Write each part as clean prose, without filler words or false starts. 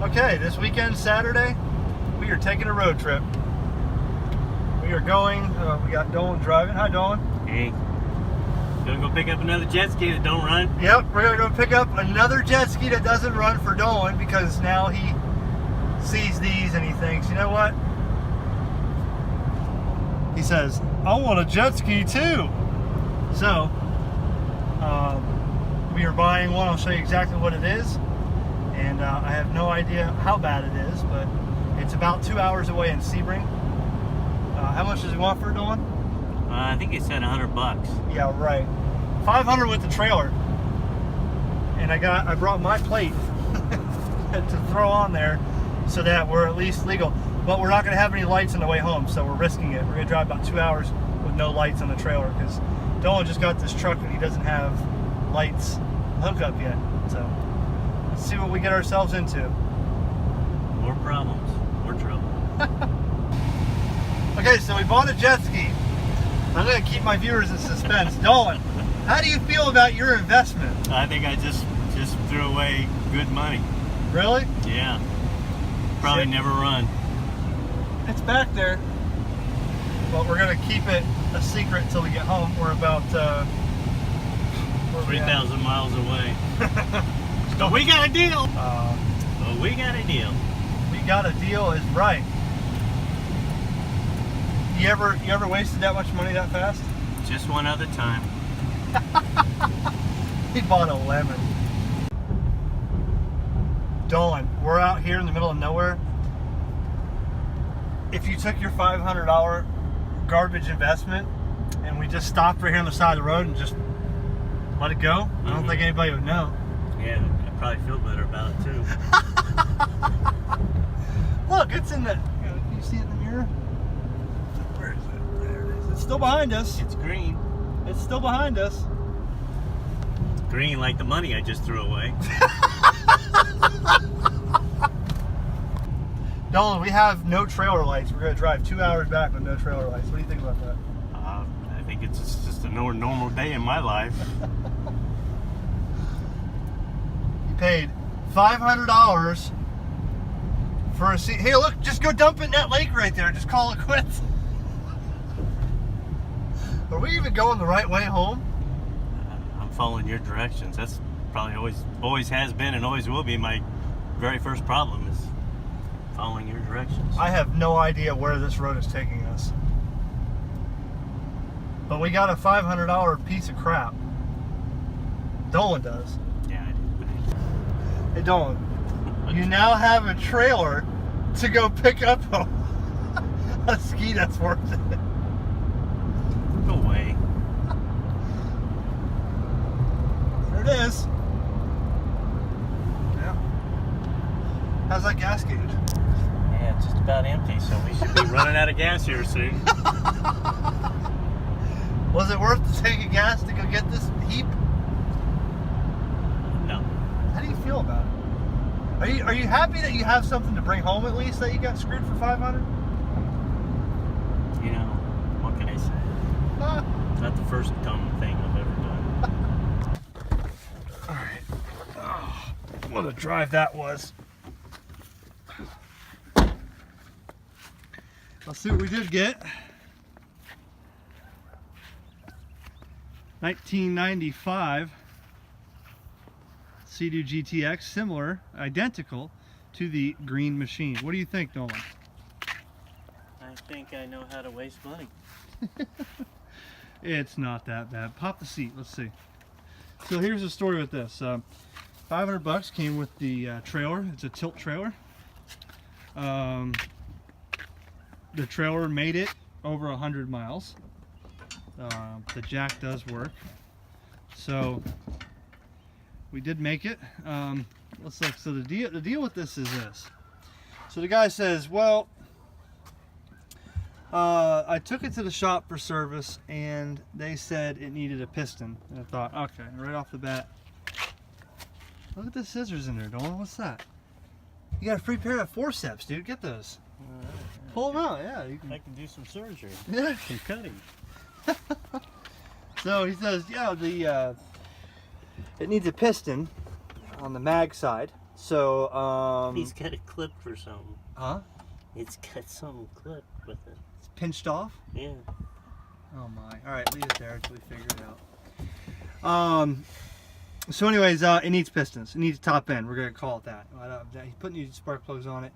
Okay, this weekend, Saturday, we are taking a road trip. We are going, we got Dolan driving. Hi, Dolan. Hey. Gonna go pick up another jet ski that don't run? Yep, we're gonna go pick up another jet ski that doesn't run for Dolan because now he sees these and he thinks, you know what? He says, I want a jet ski too. So, we are buying one. I'll show you exactly what it is. And I have no idea how bad it is, but it's about 2 hours away in Sebring. How much does he want for it, Dolan? I think he said $100. Yeah, right. 500 with the trailer. And I brought my plate to throw on there so that we're at least legal. But we're not going to have any lights on the way home, so we're risking it. We're going to drive about 2 hours with no lights on the trailer because Dolan just got this truck and he doesn't have lights hookup yet. So let's see what we get ourselves into. More problems, more trouble. Okay, so we bought a jet ski. I'm going to keep my viewers in suspense. Dolan, how do you feel about your investment? I think I just threw away good money. Really? Yeah. Probably never run. It's back there. But we're going to keep it a secret until we get home. We're about 3,000 miles away. So we got a deal. We got a deal. We got a deal is right. You ever wasted that much money that fast? Just one other time. He bought a lemon. Dolan, we're out here in the middle of nowhere. If you took your $500 garbage investment and we just stopped right here on the side of the road and just let it go, I don't think anybody would know. Yeah, I'd probably feel better about it too. Look, it's in the. Can you see it in the mirror? Where is it? There it is. It's still behind us. It's green. It's still behind us. Green like the money I just threw away. Dolan, we have no trailer lights. We're going to drive 2 hours back with no trailer lights. What do you think about that? I think it's just a normal day in my life. You paid $500 for a seat. Hey, look, just go dump it in that lake right there. Just call it quits. Are we even going the right way home? I'm following your directions. That's probably always has been and always will be my very first problem is following your directions. I have no idea where this road is taking us. But we got a $500 piece of crap. Dolan does. Yeah, I do. Hey, Dolan, you now have a trailer to go pick up a ski that's worth it. Go away. There it is. Yeah. How's that gas gauge? Yeah, it's just about empty, so we should be running out of gas here soon. Was it worth the tank of gas to go get this heap? No. How do you feel about it? Are you happy that you have something to bring home at least that you got screwed for $500? You know, what can I say? It's not the first dumb thing I've ever done. Alright. Oh, what a drive that was. Let's see what we did get. 1995 Seadoo GTX, similar, identical to the green machine. What do you think, Dolan? I think I know how to waste money. It's not that bad. Pop the seat. Let's see. So here's the story with this. $500 came with the trailer. It's a tilt trailer. The trailer made it over 100 miles. The jack does work. So we did make it. Let's look. So the deal with this is this. So the guy says, well, I took it to the shop for service and they said it needed a piston. And I thought, okay, right off the bat, look at the scissors in there, Dolan. What's that? You got a free pair of forceps, dude. Get those. Pull them out, yeah. You can... I can do some surgery. Yeah. Some cutting. So he says, yeah, it needs a piston on the mag side. So, He's got it clipped for something. huh? It's got something clipped with it. It's pinched off? Yeah. Oh my. Alright, leave it there until we figure it out. So anyways, it needs pistons. It needs a top end. We're going to call it that. He's putting new spark plugs on it.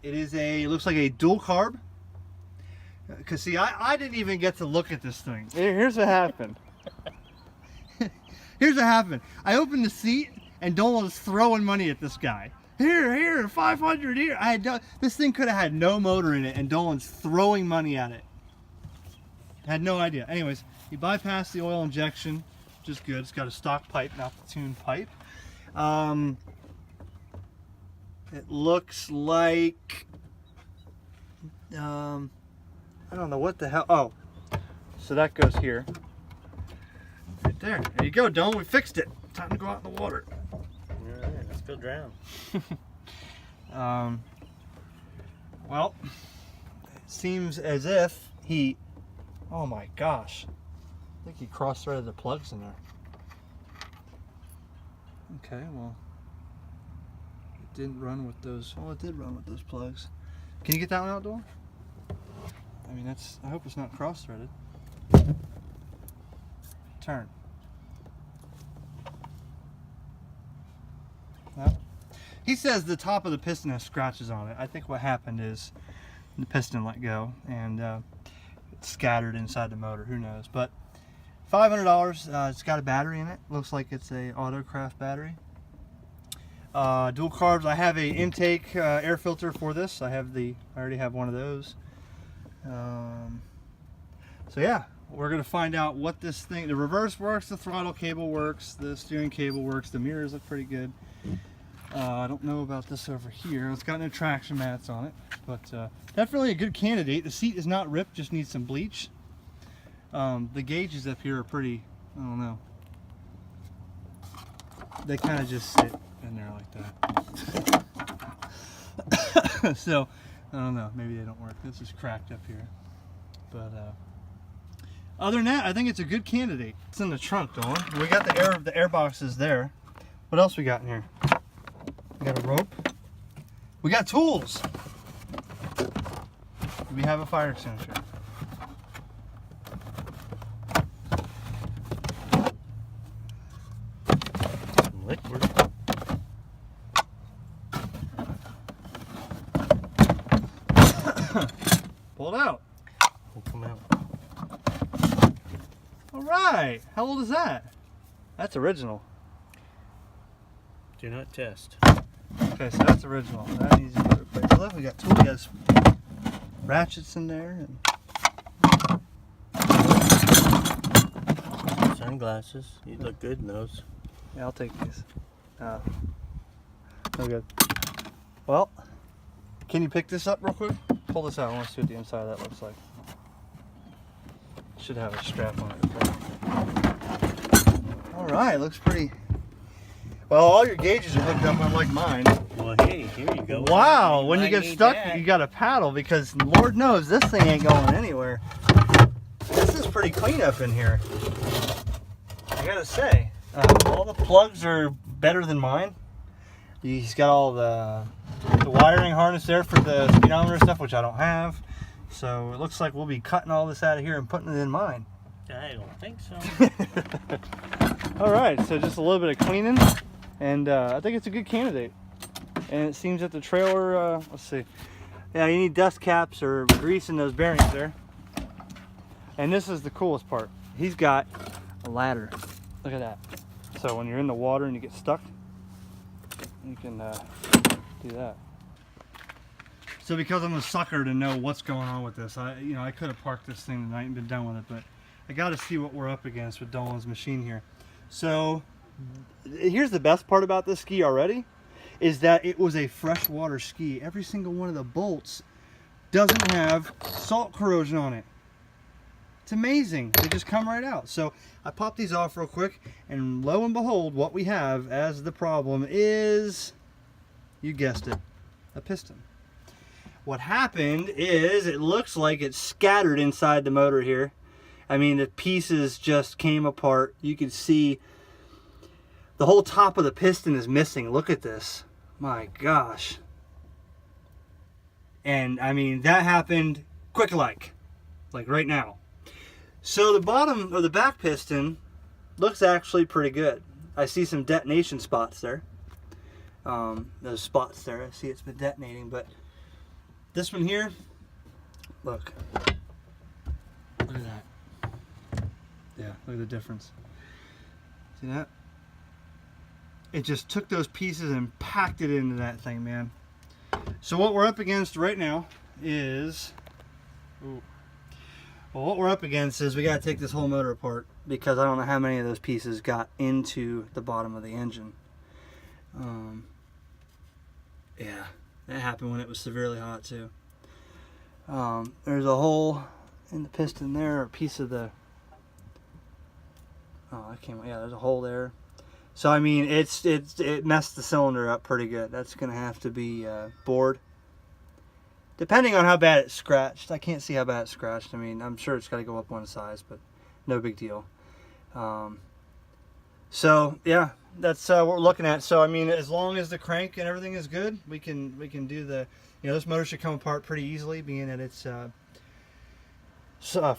It looks like a dual carb. Because see, I didn't even get to look at this thing. Here's what happened. Here's what happened. I opened the seat and Dolan was throwing money at this guy. Here, 500 here. This thing could have had no motor in it and Dolan's throwing money at it. Had no idea. Anyways, he bypassed the oil injection, which is good. It's got a stock pipe, not the tuned pipe. It looks like, I don't know what the hell. Oh, so that goes here. Right there. There you go, Dolan. We fixed it. Time to go out in the water. All right, let's go drown. Well, it seems as if he, oh my gosh, I think he cross-threaded the plugs in there. Okay, well, it didn't run with those. Oh, it did run with those plugs. Can you get that one out, Dolan? I mean, I hope it's not cross-threaded. Turn. No. He says the top of the piston has scratches on it. I think what happened is the piston let go and it's scattered inside the motor. Who knows? But $500. It's got a battery in it. Looks like it's a Watercraft battery. Dual carbs. I have a intake air filter for this. I already have one of those. So yeah, we're gonna find out what this thing. The reverse works. The throttle cable works. The steering cable works. The mirrors look pretty good. I don't know about this over here. It's got no traction mats on it, but definitely a good candidate. The seat is not ripped, just needs some bleach. The gauges up here are pretty, I don't know. They kind of just sit in there like that. So, I don't know, maybe they don't work. This is cracked up here. But other than that, I think it's a good candidate. It's in the trunk, Dawn. We got the air boxes there. What else we got in here? We got a rope. We got tools. We have a fire extinguisher. Liquid. Pull it out. Will come out. All right. How old is that? That's original. Do not test. Okay, so that's original. That needs to be replaced. Look, we got tools. We got ratchets in there. And Sunglasses. You look good in those. yeah, I'll take these. No good. Well, can you pick this up real quick? Pull this out. I want to see what the inside of that looks like. Should have a strap on it. All right, looks pretty. Well, all your gauges are hooked up unlike mine. Well, hey, here you go. Wow, when you might get need stuck, that. you got to paddle because Lord knows this thing ain't going anywhere. This is pretty clean up in here. I gotta say, all the plugs are better than mine. He's got all the wiring harness there for the speedometer stuff, which I don't have. So it looks like we'll be cutting all this out of here and putting it in mine. I don't think so. All right, so just a little bit of cleaning, and I think it's a good candidate. And it seems that the trailer, let's see. Yeah, you need dust caps or grease in those bearings there. And this is the coolest part. He's got a ladder. Look at that. So when you're in the water and you get stuck, you can do that. So because I'm a sucker to know what's going on with this, I could have parked this thing tonight and been done with it, but I got to see what we're up against with Dolan's machine here. So here's the best part about this ski already, is that it was a freshwater ski. Every single one of the bolts doesn't have salt corrosion on it. It's amazing. They just come right out. So I popped these off real quick, and lo and behold, what we have as the problem is, you guessed it, a piston. What happened is it looks like it's scattered inside the motor here. I mean, the pieces just came apart. You can see The whole top of the piston is missing. Look at this. My gosh. And I mean, that happened quick like right now. So the bottom of the back piston looks actually pretty good. I see some detonation spots there. Those spots there, I see it's been detonating, but this one here, look at that. Yeah, look at the difference. See that? It just took those pieces and packed it into that thing, man. So what we're up against right now is, what we're up against is we got to take this whole motor apart, because I don't know how many of those pieces got into the bottom of the engine. Yeah, that happened when it was severely hot too. There's a hole in the piston there, a piece of the, yeah, there's a hole there. So I mean, it messed the cylinder up pretty good. That's gonna have to be bored, depending on how bad it's scratched. I can't see how bad it's scratched. I mean, I'm sure it's got to go up one size, but no big deal. So yeah, that's what we're looking at. So I mean, as long as the crank and everything is good, we can do the, you know, this motor should come apart pretty easily, being that it's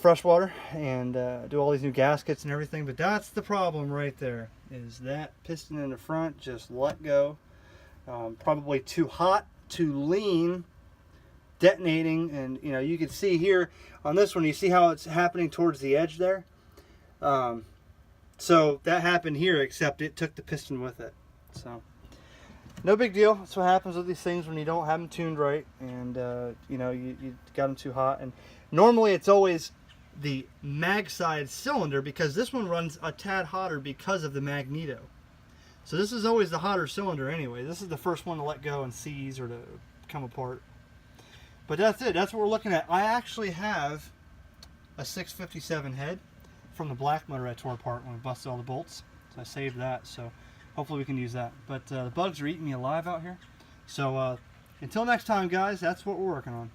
fresh water, and do all these new gaskets and everything. But that's the problem right there, is that piston in the front just let go. Probably too hot, too lean, detonating. And you know, you can see here on this one, you see how it's happening towards the edge there. So that happened here, except it took the piston with it. So no big deal. That's what happens with these things when you don't have them tuned right, and you know, you got them too hot. And normally it's always the mag side cylinder, because this one runs a tad hotter because of the magneto. So this is always the hotter cylinder anyway. This is the first one to let go and seize or to come apart. But that's it. That's what we're looking at. I actually have a 657 head from the black motor I tore apart when I busted all the bolts. So I saved that. So hopefully we can use that. But the bugs are eating me alive out here. So until next time, guys, that's what we're working on.